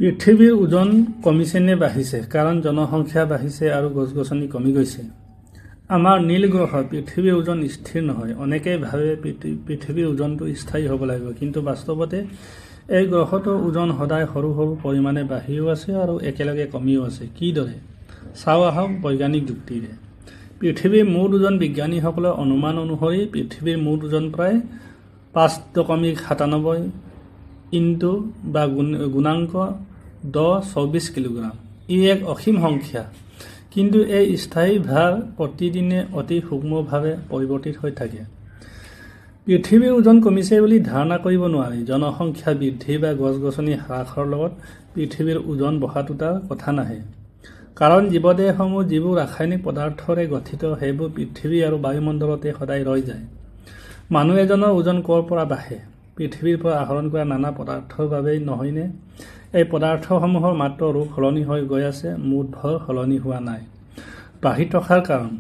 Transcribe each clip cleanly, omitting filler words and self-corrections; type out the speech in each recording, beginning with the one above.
পৃথিৱীৰ ওজন কমিছে নে বাঢ়িছে? কাৰণ জনসংখ্যা বাঢ়িছে আৰু গছ-গছনি কমি গৈছে। আমাৰ নীল গ্ৰহত পৃথিৱীৰ ওজন স্থিৰ নহয়। অনেকেই ভাবে পৃথিৱীৰ ওজনটো স্থায়ী হ'ব লাগিব, কিন্তু বাস্তৱতে এই গ্ৰহটোৰ ওজন সদায় সৰু সৰু পৰিমাণে বাঢ়িও আছে আৰু একেলগে কমিও আছে। কিদৰে? চাওঁ আহক বৈজ্ঞানিক যুক্তিৰে। পৃথিৱীৰ মুঠ ওজন বিজ্ঞানীসকলৰ অনুমান অনুসৰি পৃথিৱীৰ মুঠ ওজন প্ৰায় 5.97 ইনটু বা গুণাংক 1024 কিলোগ্ৰাম। ই এক অসীম সংখ্যা, কিন্তু এই স্থায়ী ভাৰ প্ৰতিদিনে অতি সূক্ষ্মভাৱে পৰিৱৰ্তিত হৈ থাকে। পৃথিৱীৰ ওজন কমিছে বুলি ধাৰণা কৰিব নোৱাৰি। জনসংখ্যা বৃদ্ধি বা গছ-গছনি হ্ৰাসৰ লগত পৃথিৱীৰ ওজন বঢ়াটো তাৰ কথা নাহে। কাৰণ জীৱদেহসমূহ যিবোৰ ৰাসায়নিক পদাৰ্থৰে গঠিত, সেইবোৰ পৃথিৱী আৰু বায়ুমণ্ডলতে সদায় ৰৈ যায়। মানুহ এজনৰ ওজন ক'ৰ পৰা বাঢ়ে? পৃথিৱীৰ পৰা আহৰণ কৰা নানা পদাৰ্থৰ বাবেই নহয়নে? এই পদাৰ্থসমূহৰ মাত্ৰ ৰূপ সলনি হৈ গৈ আছে, মুঠ ভৰ সলনি হোৱা নাই। বাঢ়ি থকাৰ কাৰণ?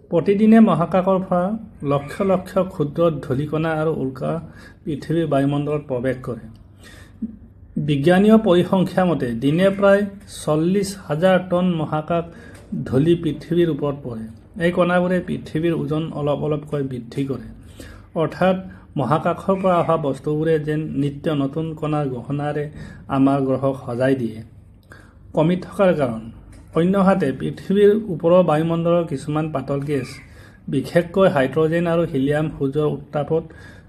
প্ৰতিদিনে মহাকাশৰ পৰা লক্ষ লক্ষ ক্ষুদ্ৰ ধূলিকণা আৰু উল্কা পৃথিৱীৰ বায়ুমণ্ডলত প্ৰৱেশ কৰে। বিজ্ঞানীয় পৰিসংখ্যা মতে দিনে প্ৰায় 40,000 টন মহাকাশ ধূলি পৃথিৱীৰ ওপৰত পৰে। এই কণাবোৰে পৃথিৱীৰ ওজন অলপ অলপকৈ বৃদ্ধি কৰে। অৰ্থাৎ মহাকাশৰ পৰা অহা বস্তুবোৰে যেন নিত্য নতুন কণাৰ গহনাৰে আমাৰ গ্ৰহক সজাই দিয়ে। কমি থকাৰ কাৰণ? অন্যহাতে পৃথিৱীৰ ওপৰৰ বায়ুমণ্ডলৰ কিছুমান পাতল গেছ, বিশেষকৈ হাইড্ৰজেন আৰু হিলিয়াম সূৰ্যৰ উত্তাপত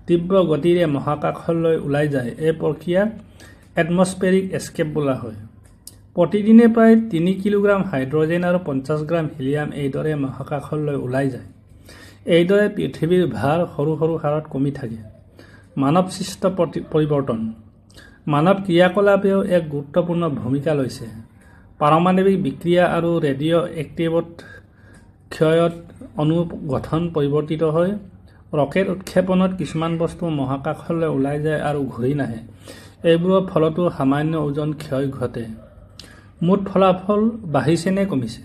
তীব্ৰ গতিৰে মহাকাশলৈ ওলাই যায়। এই প্ৰক্ৰিয়াক এটমস্ফেৰিক এস্কেপ বোলা হয়। প্ৰতিদিনে প্ৰায় 3 কিলোগ্ৰাম হাইড্ৰজেন আৰু 50 গ্ৰাম হিলিয়াম এইদৰে মহাকাশলৈ ওলাই যায়। এইদৰে পৃথিৱীৰ ভাৰ সৰু সৰু হাৰত কমি থাকে। মানৱ সৃষ্ট পৰিৱৰ্তন। মানৱ ক্ৰিয়াকলাপেও এক গুৰুত্বপূৰ্ণ ভূমিকা লৈছে। পাৰমাণৱিক বিক্ৰিয়া আৰু ৰেডিঅ' এক্টিভত ক্ষয়ত অণু গঠন পৰিৱৰ্তিত হয়। ৰকেট উৎক্ষেপণত কিছুমান বস্তু মহাকাশলৈ ওলাই যায় আৰু ঘূৰি নাহে। এইবোৰৰ ফলতো সামান্য ওজন ক্ষয় ঘটে। মুঠ ফলাফল বাঢ়িছে নে কমিছে?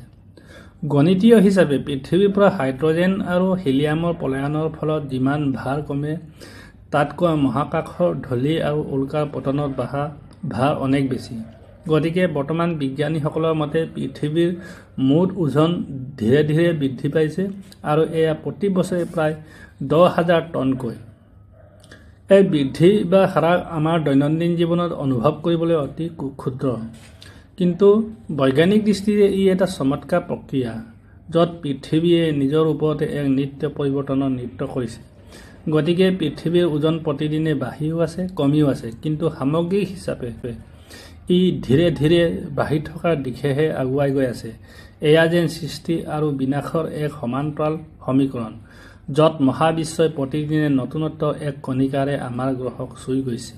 গণিতীয় হিচাপে পৃথিৱীৰ পৰা হাইড্ৰজেন আৰু হিলিয়ামৰ পলায়নৰ ফলত যিমান ভাৰ কমে, তাতকৈ মহাকাশৰ ধূলি আৰু উল্কাৰ পতনত বাঢ়া ভাৰ অনেক বেছি। গতিকে বৰ্তমান বিজ্ঞানীসকলৰ মতে পৃথিৱীৰ মুঠ ওজন ধীৰে ধীৰে বৃদ্ধি পাইছে আৰু এয়া প্ৰতি বছৰে প্ৰায় 10,000 টনকৈ। এই বৃদ্ধি বা হ্ৰাস আমাৰ দৈনন্দিন জীৱনত অনুভৱ কৰিবলৈ অতি ক্ষুদ্ৰ, কিন্তু বৈজ্ঞানিক দৃষ্টিৰে ই এটা চমৎকাৰ প্ৰক্ৰিয়া, য'ত পৃথিৱীয়ে নিজৰ ওপৰতে এক নিত্য পৰিৱৰ্তনৰ নৃত্য কৰিছে। গতিকে পৃথিৱীৰ ওজন প্ৰতিদিনে বাঢ়িও আছে, কমিও আছে, কিন্তু সামগ্ৰিক হিচাপে ই ধীৰে ধীৰে বাঢ়ি থকাৰ দিশেহে আগুৱাই গৈ আছে। এয়া যেন সৃষ্টি আৰু বিনাশৰ এক সমান্তৰাল সমীকৰণ, য'ত মহাবিশ্বই প্ৰতিদিনে নতুনত্বৰ এক কণিকাৰে আমাৰ গ্ৰহক চুই গৈছে।